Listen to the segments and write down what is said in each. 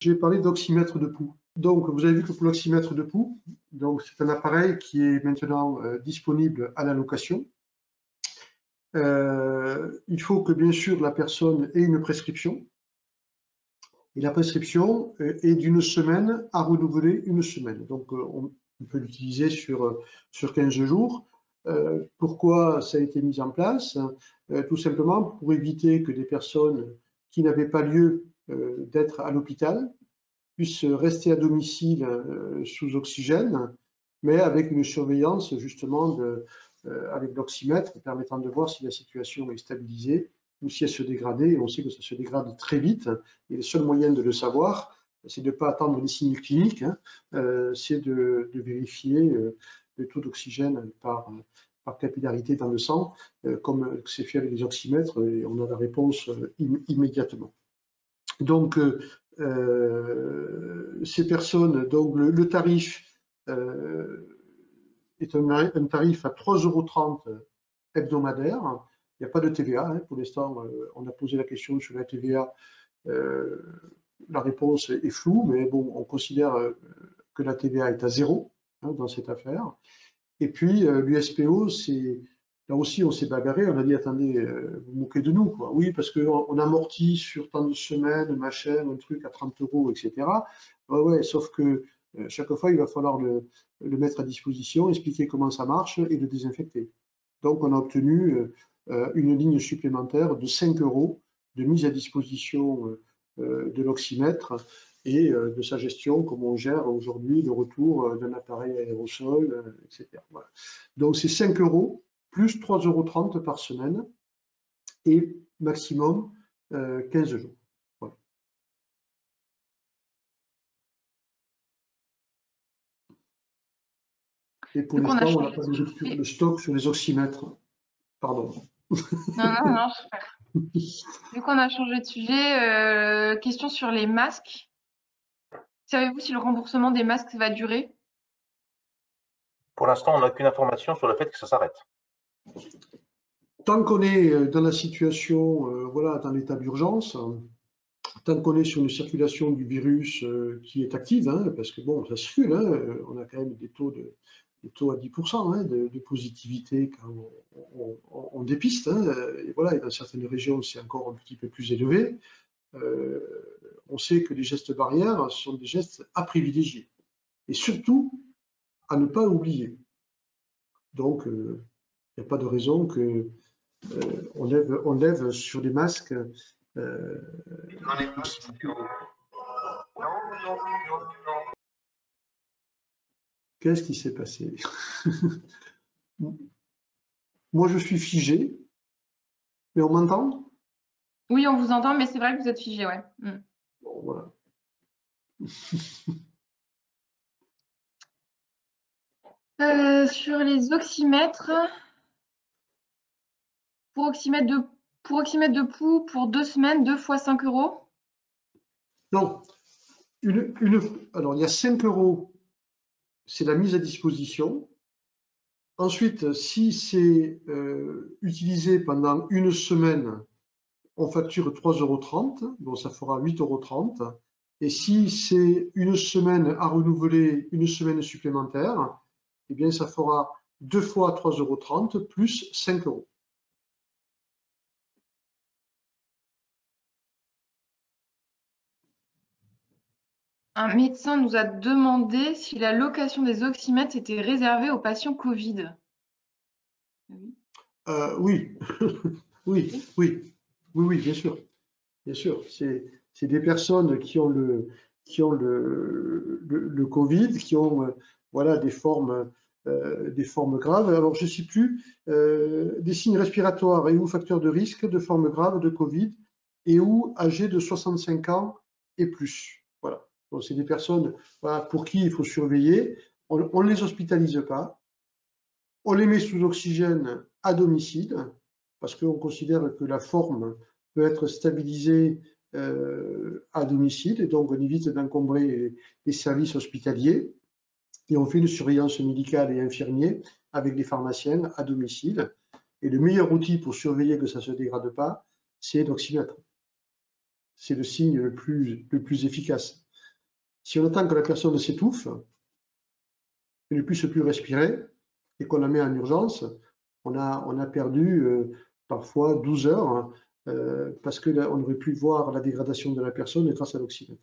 j'ai parlé d'oxymètre de pouls. Donc, vous avez vu que pour l'oxymètre de pouls, c'est un appareil qui est maintenant disponible à la location. Il faut que, bien sûr, la personne ait une prescription. Et la prescription est d'une semaine à renouveler une semaine. Donc, on peut l'utiliser sur 15 jours. Pourquoi ça a été mis en place? Tout simplement pour éviter que des personnes qui n'avaient pas lieu d'être à l'hôpital puissent rester à domicile sous oxygène, mais avec une surveillance justement avec l'oxymètre permettant de voir si la situation est stabilisée ou si elle se dégradait. Et on sait que ça se dégrade très vite. Et le seul moyen de le savoir, c'est de ne pas attendre les signes cliniques, c'est de vérifier le taux d'oxygène par capillarité dans le sang, comme c'est fait avec les oxymètres, et on a la réponse immédiatement. Donc, ces personnes, donc le tarif est un tarif à 3,30 € hebdomadaire. Il n'y a pas de TVA. Hein. Pour l'instant, on a posé la question sur la TVA. La réponse est floue, mais bon, on considère que la TVA est à 0 dans cette affaire. Et puis, l'USPO, là aussi, on s'est bagarré, on a dit, attendez, vous moquez de nous, quoi. Oui, parce qu'on amortit sur tant de semaines, machin, un truc à 30 €, etc. Ouais, sauf que chaque fois, il va falloir le mettre à disposition, expliquer comment ça marche et le désinfecter. Donc, on a obtenu une ligne supplémentaire de 5 € de mise à disposition de l'oxymètre et de sa gestion, comme on gère aujourd'hui le retour d'un appareil aérosol, etc. Voilà. Donc, c'est 5 € plus 3,30 € par semaine et maximum 15 jours. Voilà. Et pour l'instant, on n'a pas de rupture de stock sur les oxymètres. Pardon. Non, super. Vu qu'on a changé de sujet, question sur les masques. Savez-vous si le remboursement des masques va durer? Pour l'instant, on n'a aucune information sur le fait que ça s'arrête. Tant qu'on est dans la situation, voilà, dans l'état d'urgence, tant qu'on est sur une circulation du virus qui est active, hein, parce que bon, ça circule, hein, on a quand même des taux à 10% hein, de positivité quand on dépiste. Hein, et voilà, et dans certaines régions, c'est encore un petit peu plus élevé. On sait que les gestes barrières sont des gestes à privilégier. Et surtout, à ne pas oublier. Donc, il n'y a pas de raison que on lève sur les masques. Qu'est-ce qui s'est passé? Moi, je suis figé, mais on m'entend? Oui, on vous entend, mais c'est vrai que vous êtes figé, ouais. Bon, voilà. Sur les oxymètres, pour oxymètre de pouls, pour 2 semaines, 2 fois 5 €. Non, alors il y a 5 €, c'est la mise à disposition. Ensuite, si c'est utilisé pendant une semaine, on facture 3,30 €, donc ça fera 8,30 €. Et si c'est une semaine à renouveler, une semaine supplémentaire, eh bien ça fera 2 fois 3,30 € plus 5 €. Un médecin nous a demandé si la location des oxymètres était réservée aux patients Covid. Oui, oui, bien sûr. Bien sûr, c'est des personnes qui ont le Covid, qui ont voilà, des formes graves. Alors, je ne sais plus, des signes respiratoires et ou facteurs de risque de formes graves de Covid et ou âgés de 65 ans et plus. Voilà. Donc, c'est des personnes voilà, pour qui il faut surveiller. On ne les hospitalise pas. On les met sous oxygène à domicile parce qu'on considère que la forme peut être stabilisée à domicile et donc on évite d'encombrer les services hospitaliers et on fait une surveillance médicale et infirmier avec les pharmaciens à domicile. Et le meilleur outil pour surveiller que ça ne se dégrade pas, c'est l'oxymètre. C'est le signe le plus efficace. Si on attend que la personne s'étouffe, qu'elle ne puisse plus respirer, et qu'on la met en urgence, on a perdu parfois 12 heures parce qu'on aurait pu voir la dégradation de la personne grâce à l'oxymètre.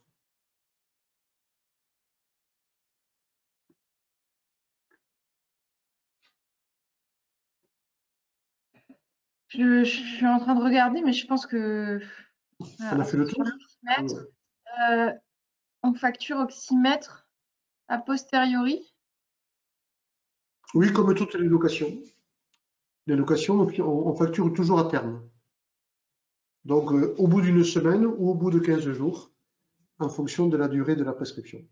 Je suis en train de regarder, mais je pense que On a fait le tour. l'oxymètre, on facture oxymètre a posteriori. Oui, comme toutes les locations. Les locations, on facture toujours à terme. Donc, au bout d'une semaine ou au bout de 15 jours, en fonction de la durée de la prescription.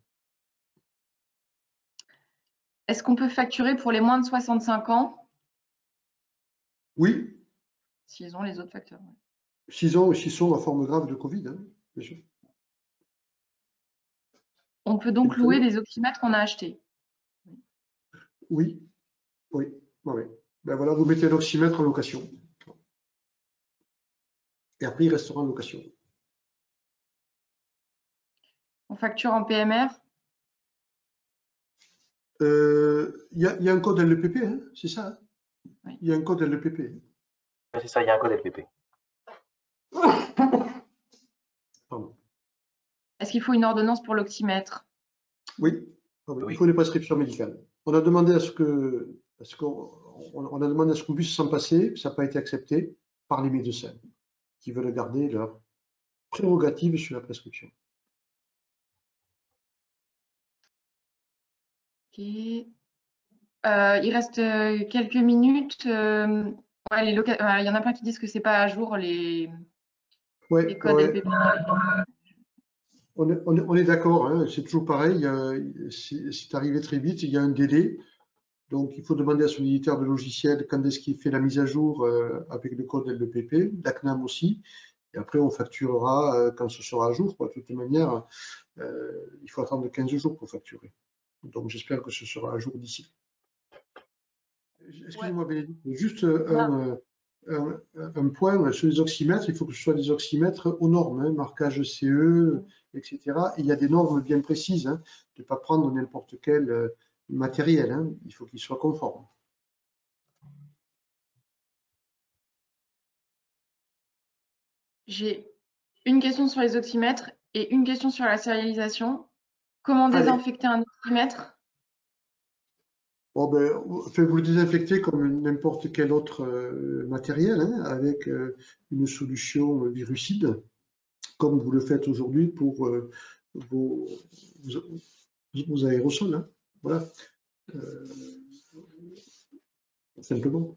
Est-ce qu'on peut facturer pour les moins de 65 ans? Oui, S'ils ont les autres facteurs. s'ils sont en forme grave de Covid, hein, bien sûr. On peut donc louer des oxymètres qu'on a achetés. Oui, oui, oui. Ben voilà, vous mettez l'oxymètre en location. Et après, il restera en location. On facture en PMR? Il y a un code LPP, hein, c'est ça, hein? Oui. Il y a un code LPP. C'est ça, il y a un code LPP. Pardon. Est-ce qu'il faut une ordonnance pour l'oxymètre? Oui, Oui. il faut des prescriptions médicales. On a demandé à ce qu'on puisse s'en passer, ça n'a pas été accepté par les médecins qui veulent garder leur prérogative sur la prescription. Ok. Il reste quelques minutes. Ouais, il y en a plein qui disent que c'est pas à jour les codes LPP. On est d'accord, hein, c'est toujours pareil, c'est arrivé très vite, il y a un délai, donc il faut demander à son éditeur de logiciel quand est-ce qu'il fait la mise à jour avec le code LPP, l'ACNAM aussi, et après on facturera quand ce sera à jour. De toute manière, il faut attendre 15 jours pour facturer. Donc j'espère que ce sera à jour d'ici. Excusez-moi, Bénédicte, juste un point sur les oxymètres, il faut que ce soit des oxymètres aux normes, hein, marquage CE, etc. Et il y a des normes bien précises, hein, de ne pas prendre n'importe quel matériel, hein, il faut qu'il soit conforme. J'ai une question sur les oxymètres et une question sur la sérialisation. Comment désinfecter un oxymètre? Bon, ben, vous le désinfectez comme n'importe quel autre matériel, hein, avec une solution virucide, comme vous le faites aujourd'hui pour vos aérosols. Hein. Voilà. Simplement.